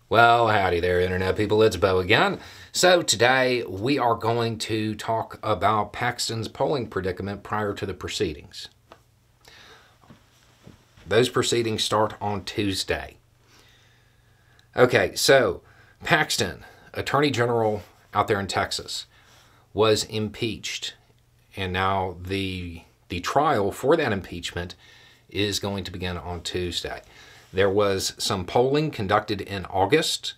Well, howdy there, Internet people. It's Bo again. So, today we are going to talk about Paxton's polling predicament prior to the proceedings. Those proceedings start on Tuesday. Okay, so Paxton, Attorney General out there in Texas, was impeached. And now the trial for that impeachment is going to begin on Tuesday. There was some polling conducted in August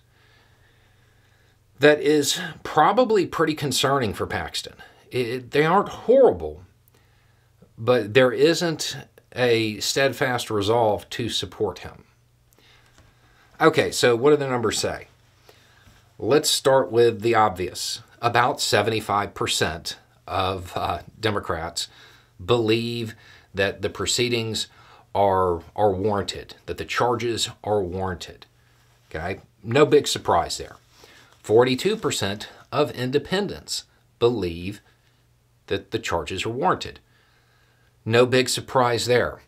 that is probably pretty concerning for Paxton. They aren't horrible, but there isn't a steadfast resolve to support him. Okay, so what do the numbers say? Let's start with the obvious. About 75% of Democrats believe that the proceedings are warranted, that the charges are warranted. Okay, no big surprise there. 42% of independents believe that the charges are warranted. No big surprise there.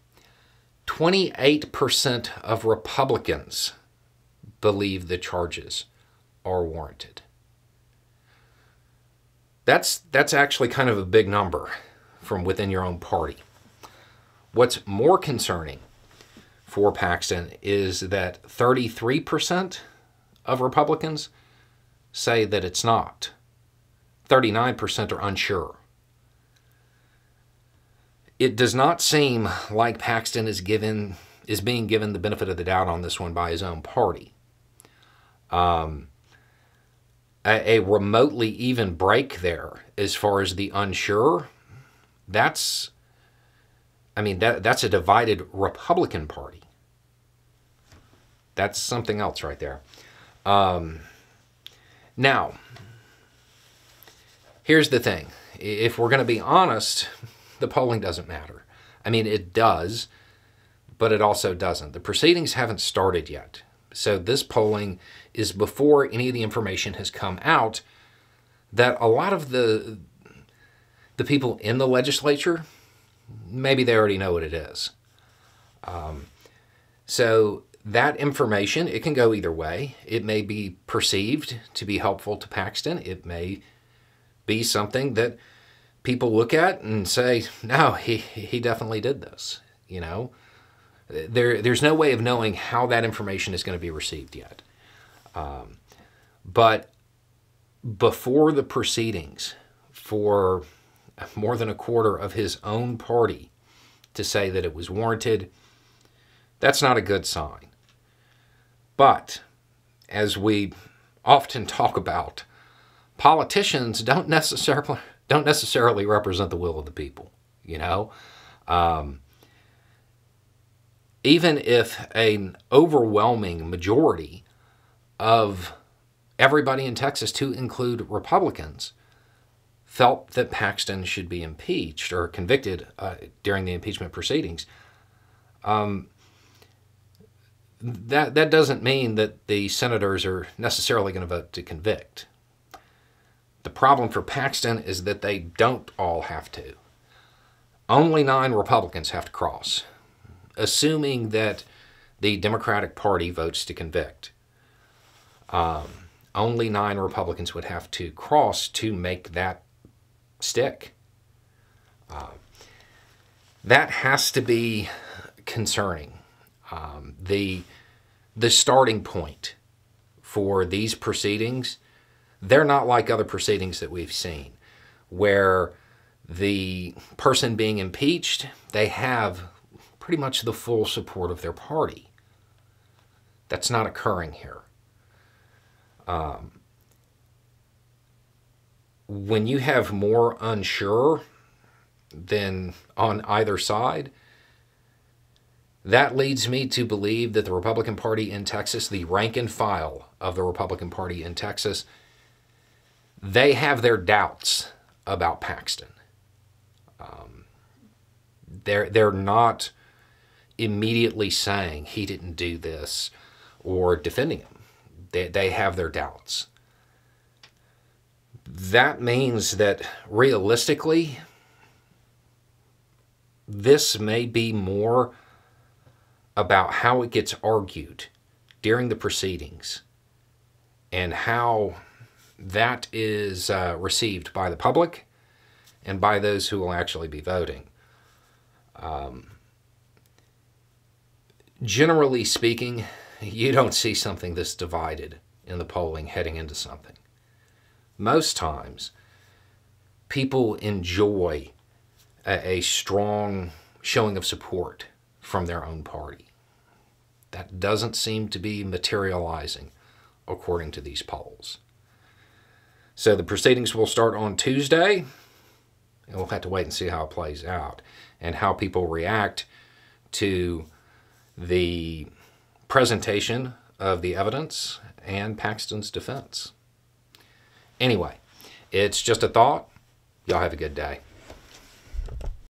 28% of Republicans believe the charges are warranted. That's actually kind of a big number from within your own party. What's more concerning for Paxton is that 33% of Republicans say that it's not. 39% are unsure. It does not seem like Paxton is being given the benefit of the doubt on this one by his own party. A remotely even break there as far as the unsure, that's a divided Republican Party. That's something else right there. Now, here's the thing. If we're going to be honest, the polling doesn't matter. I mean, it does, but it also doesn't. The proceedings haven't started yet. So this polling is before any of the information has come out that a lot of the people in the legislature, maybe they already know what it is. So that information, it can go either way. It may be perceived to be helpful to Paxton. It may be something that people look at and say, no, he definitely did this. You know, there's no way of knowing how that information is going to be received yet. But before the proceedings, for more than a quarter of his own party to say that it was warranted, that's not a good sign. But as we often talk about, politicians don't necessarily represent the will of the people, you know? Even if an overwhelming majority of everybody in Texas, to include Republicans, felt that Paxton should be impeached or convicted during the impeachment proceedings, that doesn't mean that the senators are necessarily going to vote to convict. The problem for Paxton is that they don't all have to. Only 9 Republicans have to cross, assuming that the Democratic Party votes to convict. Only 9 Republicans would have to cross to make that stick. That has to be concerning. The starting point for these proceedings, they're not like other proceedings that we've seen, where the person being impeached, they have pretty much the full support of their party. That's not occurring here. When you have more unsure than on either side, that leads me to believe that the Republican Party in Texas, the rank and file of the Republican Party in Texas, they have their doubts about Paxton. They're not immediately saying he didn't do this or defending him. They have their doubts. That means that realistically, this may be more about how it gets argued during the proceedings and how that is received by the public and by those who will actually be voting. Generally speaking, you don't see something this divided in the polling heading into something. Most times, people enjoy a strong showing of support from their own party. That doesn't seem to be materializing according to these polls. So the proceedings will start on Tuesday, and we'll have to wait and see how it plays out and how people react to the presentation of the evidence and Paxton's defense. Anyway, it's just a thought. Y'all have a good day.